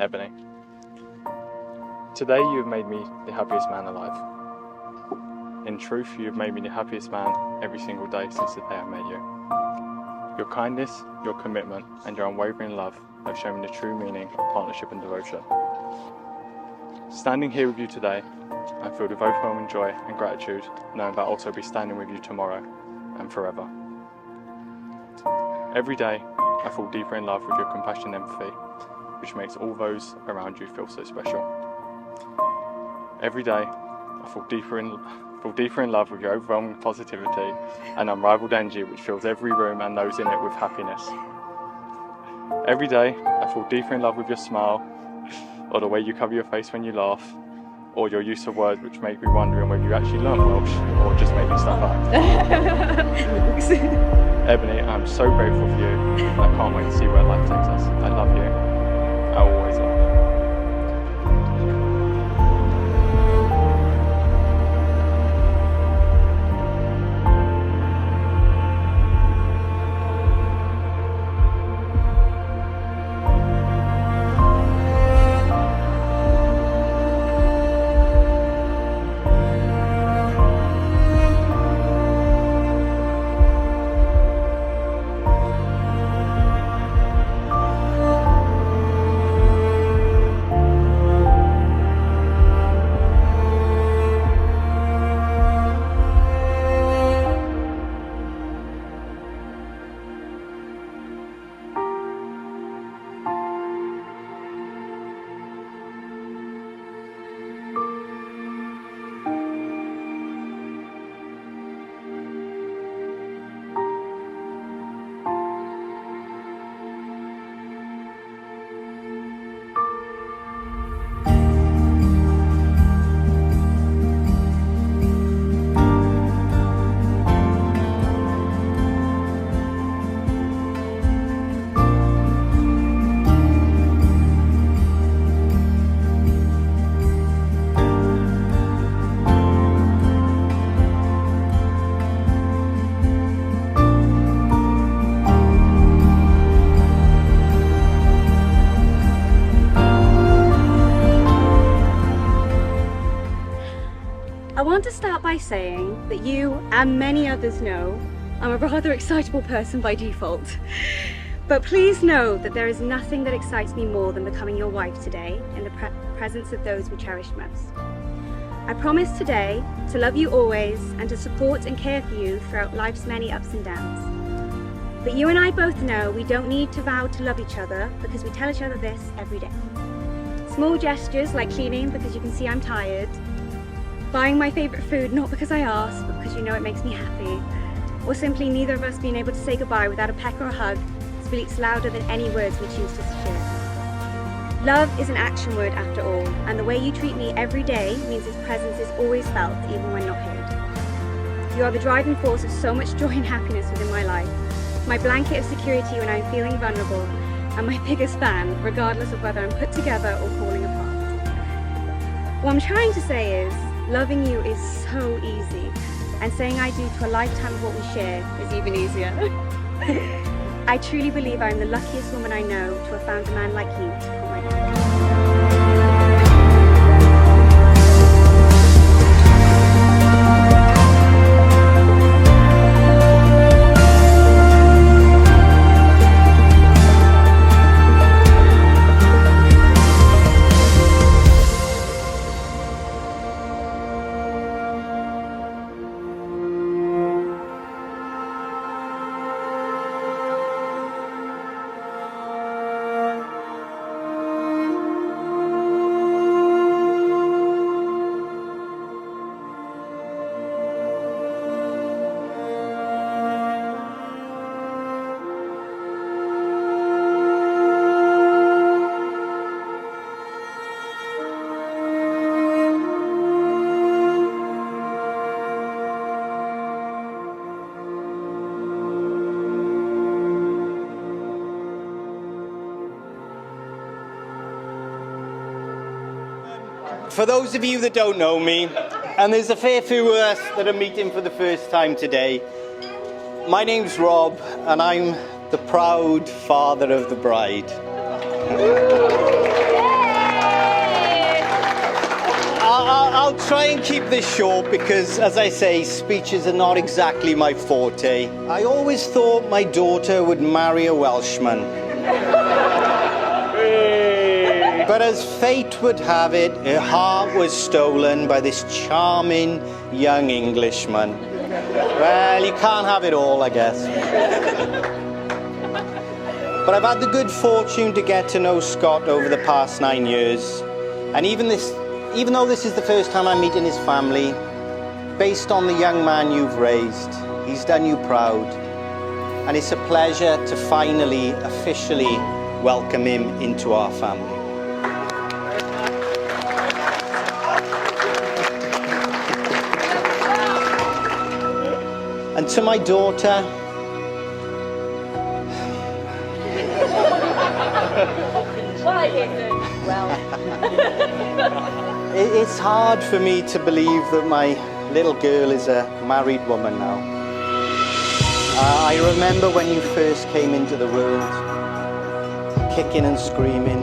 Eboni. Today you have made me the happiest man alive. In truth, you have made me the happiest man every single day since the day I met you. Your kindness, your commitment, and your unwavering love have shown me the true meaning of partnership and devotion. Standing here with you today, I'm filled with overwhelming joy and gratitude, knowing that I'll also be standing with you tomorrow and forever. Every day, I fall deeper in love with your compassion and empathy, which makes all those around you feel so special. Every day, I fall deeper in love with your overwhelming positivity and unrivaled energy, which fills every room and those in it with happiness. Every day, I fall deeper in love with your smile, or the way you cover your face when you laugh, or your use of words which make me wondering whether you actually learnt Welsh or just making stuff up. Eboni, I'm so grateful for you, and I can't wait to see where life takes us. I love you. I will always love you. I want to start by saying that you and many others know I'm a rather excitable person by default. But please know that there is nothing that excites me more than becoming your wife today in the presence of those we cherish most. I promise today to love you always and to support and care for you throughout life's many ups and downs. But you and I both know we don't need to vow to love each other because we tell each other this every day. Small gestures like cleaning because you can see I'm tired, buying my favourite food not because I asked but because you know it makes me happy, or simply neither of us being able to say goodbye without a peck or a hug speaks louder than any words we choose to share. Love is an action word after all, and the way you treat me every day means its presence is always felt even when not heard. You are the driving force of so much joy and happiness within my life, my blanket of security when I'm feeling vulnerable, and my biggest fan regardless of whether I'm put together or falling apart. What I'm trying to say is, loving you is so easy, and saying I do to a lifetime of what we share is even easier. I truly believe I'm the luckiest woman I know to have found a man like you to call my own. For those of you that don't know me, and there's a fair few of us that are meeting for the first time today, my name's Rob, and I'm the proud father of the bride. I'll try and keep this short because, as I say, speeches are not exactly my forte. I always thought my daughter would marry a Welshman. But as fate would have it, her heart was stolen by this charming young Englishman. Well, you can't have it all, I guess. But I've had the good fortune to get to know Scott over the past 9 years. And even though this is the first time I'm meeting his family, based on the young man you've raised, he's done you proud. And it's a pleasure to finally, officially welcome him into our family. And to my daughter, it's hard for me to believe that my little girl is a married woman now. I remember when you first came into the world, kicking and screaming,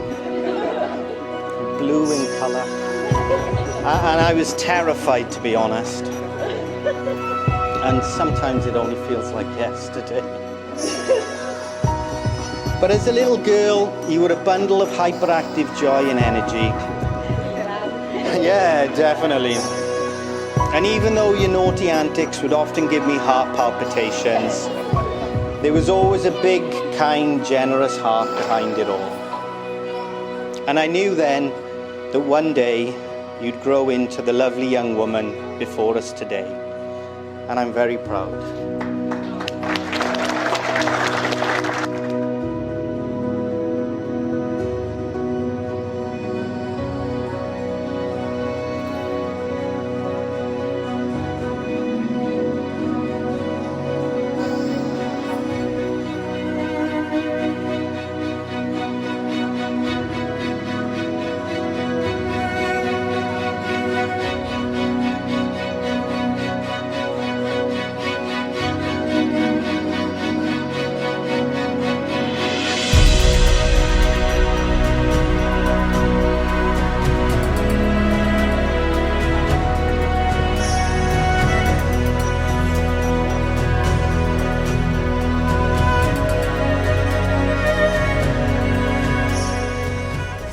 blue in colour, and I was terrified, to be honest. And sometimes it only feels like yesterday. But as a little girl, you were a bundle of hyperactive joy and energy. Yeah, definitely. And even though your naughty antics would often give me heart palpitations, there was always a big, kind, generous heart behind it all. And I knew then that one day you'd grow into the lovely young woman before us today. And I'm very proud.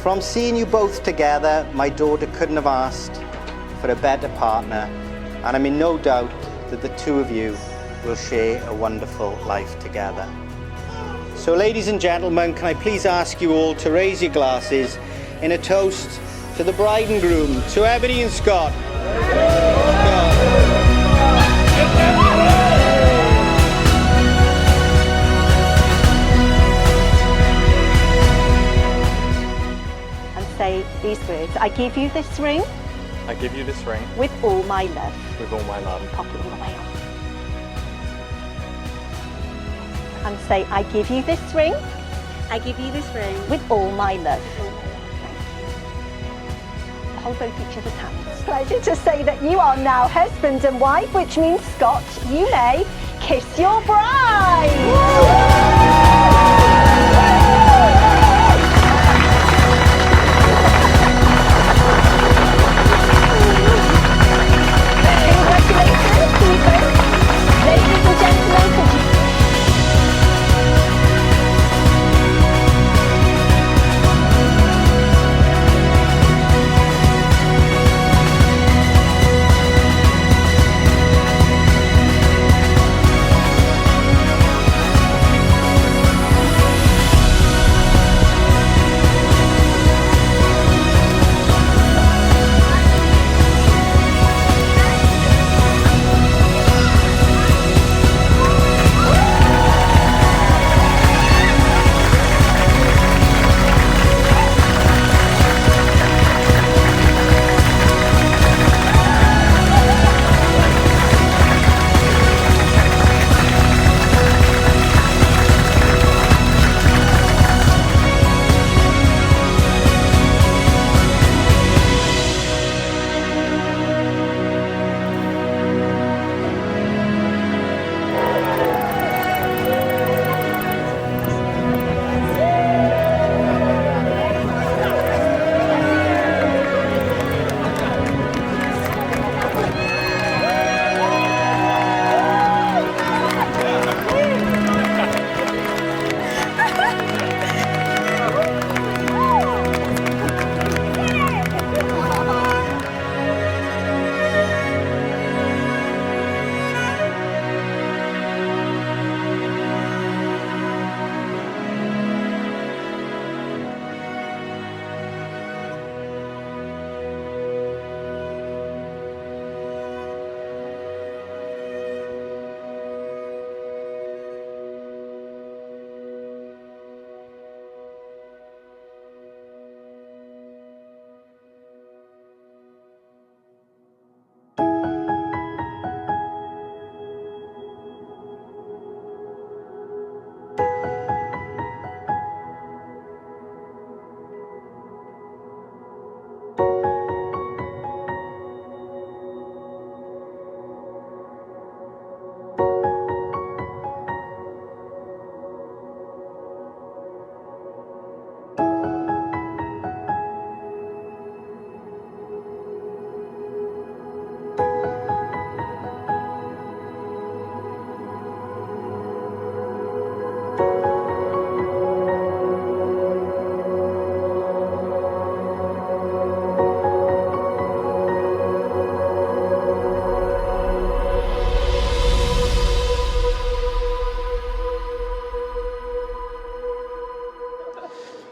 From seeing you both together, my daughter couldn't have asked for a better partner, and I'm in no doubt that the two of you will share a wonderful life together. So ladies and gentlemen, can I please ask you all to raise your glasses in a toast to the bride and groom, to Eboni and Scott. Say these words. I give you this ring. I give you this ring With all my love. with all my love. Pop it all the way on. And say, I give you this ring. I give you this ring. With all my love. Hold both each other's hands. Pleasure to say that you are now husband and wife, which means, Scott, you may kiss your bride. Ladies and gentlemen, could you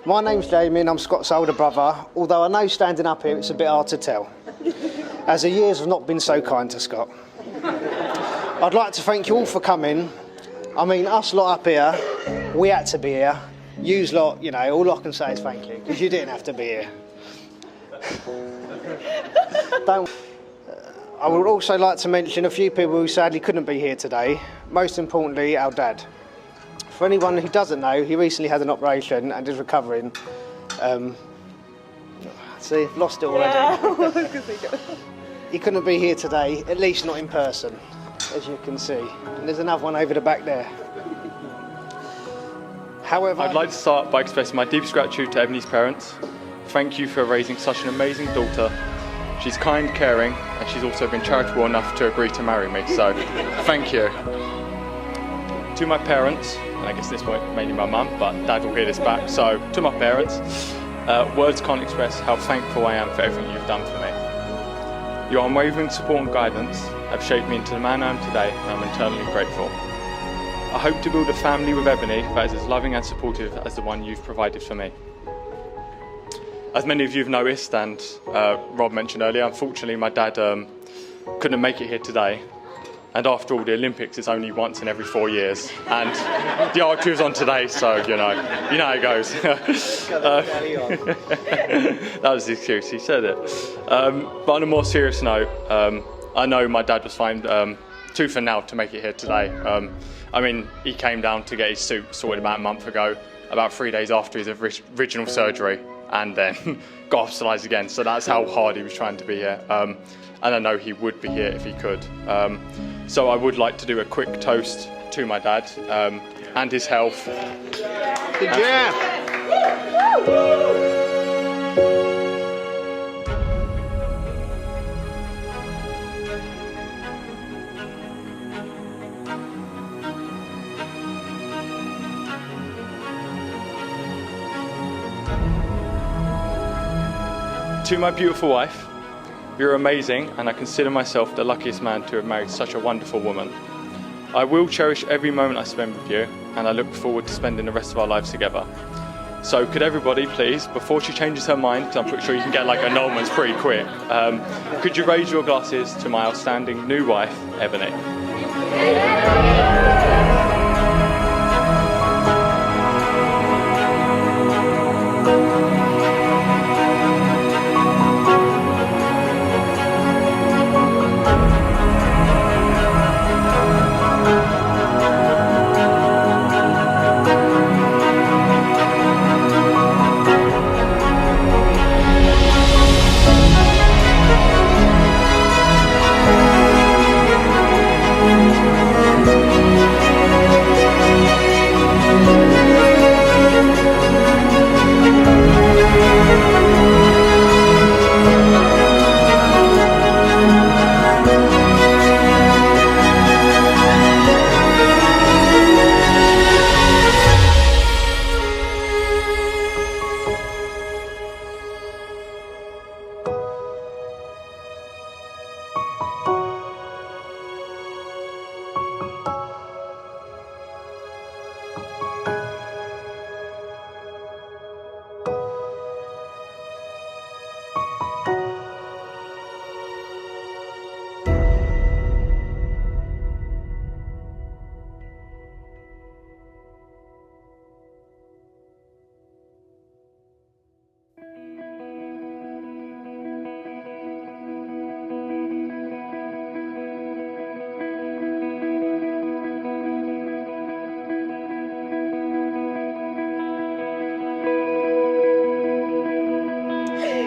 My name's Jamie and I'm Scott's older brother, although I know standing up here it's a bit hard to tell, as the years have not been so kind to Scott. I'd like to thank you all for coming. I mean, us lot up here, we had to be here. Yous lot, you know, all I can say is thank you, because you didn't have to be here. I would also like to mention a few people who sadly couldn't be here today, most importantly our dad. For anyone who doesn't know, he recently had an operation and is recovering. See, I've lost it already. Yeah. He couldn't be here today, at least not in person, as you can see. And there's another one over the back there. However, I'd like to start by expressing my deepest gratitude to Eboni's parents. Thank you for raising such an amazing daughter. She's kind, caring, and she's also been charitable enough to agree to marry me, so thank you. To my parents, and I guess this point mainly my mum, but Dad will hear this back, so to my parents, words can't express how thankful I am for everything you've done for me. Your unwavering support and guidance have shaped me into the man I am today, and I'm eternally grateful. I hope to build a family with Eboni that is as loving and supportive as the one you've provided for me. As many of you have noticed, and Rob mentioned earlier, unfortunately my dad couldn't make it here today. And after all, the Olympics is only once in every 4 years. And the archery was on today, so you know how it goes. That was the excuse, he said it. But on a more serious note, I know my dad was fine tooth and nail to make it here today. I mean, he came down to get his suit sorted about a month ago, about 3 days after his original surgery, and then got hospitalised again. So that's how hard he was trying to be here. And I know he would be here if he could. So I would like to do a quick toast to my dad and his health. yeah. To my beautiful wife, you're amazing, and I consider myself the luckiest man to have married such a wonderful woman. I will cherish every moment I spend with you, and I look forward to spending the rest of our lives together. So could everybody please, before she changes her mind, because I'm pretty sure you can get like annulments pretty quick, could you raise your glasses to my outstanding new wife, Eboni?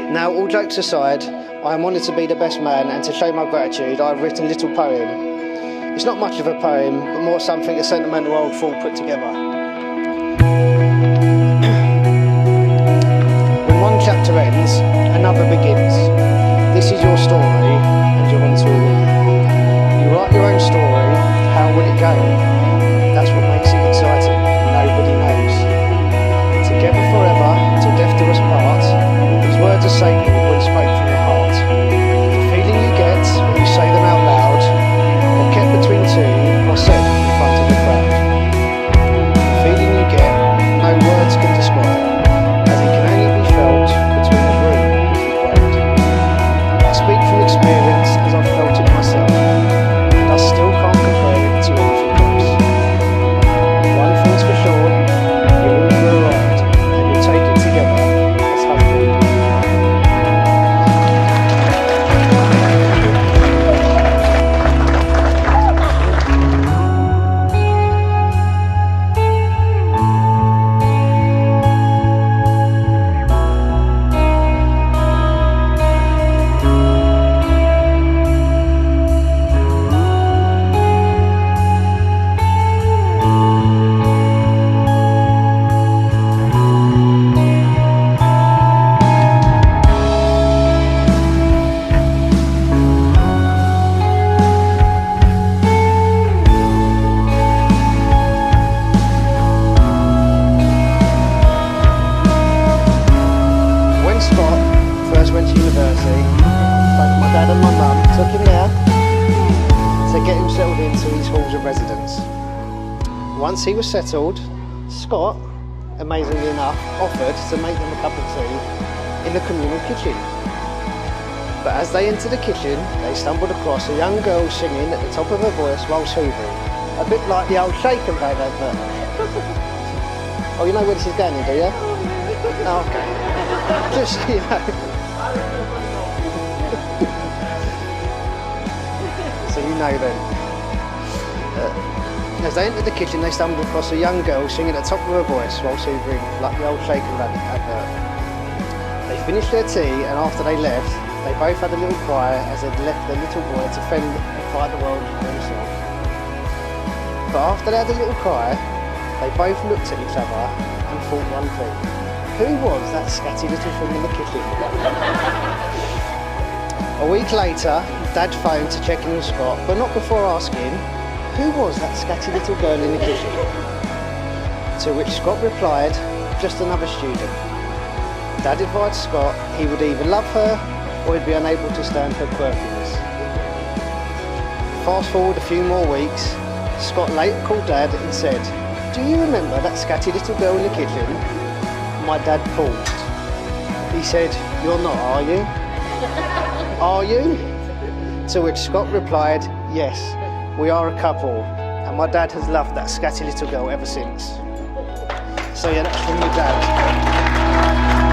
Now, all jokes aside, I am honoured to be the best man, and to show my gratitude, I have written a little poem. It's not much of a poem, but more something a sentimental old fool put together. When one chapter ends, another begins. This is your story, and you're on to a win. You write your own story, how will it go? That's what makes it exciting, nobody knows. Together forever, till death do us part. These words are sacred when spoke from your heart. The feeling you get when you say them out loud, or kept between two, or said in front of the crowd. took him there to get him settled into his halls of residence. Once he was settled, Scott, amazingly enough, offered to make them a cup of tea in the communal kitchen. But as they entered the kitchen, they stumbled across a young girl singing at the top of her voice whilst hoovering. A bit like the old shake and bake advert. Oh, you know where this is going, do you? Oh, okay. Just, you know. So you know then. As they entered the kitchen, they stumbled across a young girl singing at the top of her voice whilst hoovering, like the old shake and bake advert. They finished their tea, and after they left, they both had a little cry as they'd left their little boy to fend and fight the world for himself. But after they had a little cry, they both looked at each other and thought one thing. Who was that scatty little thing in the kitchen? A week later, Dad phoned to check in with Scott, but not before asking, who was that scatty little girl in the kitchen? To which Scott replied, just another student. Dad advised Scott he would either love her or he'd be unable to stand her quirkiness. Fast forward a few more weeks, Scott later called Dad and said, do you remember that scatty little girl in the kitchen? My dad paused. He said, you're not, are you? Are you? To which Scott replied, yes, we are a couple, and my dad has loved that scatty little girl ever since. So yeah, that's from my dad.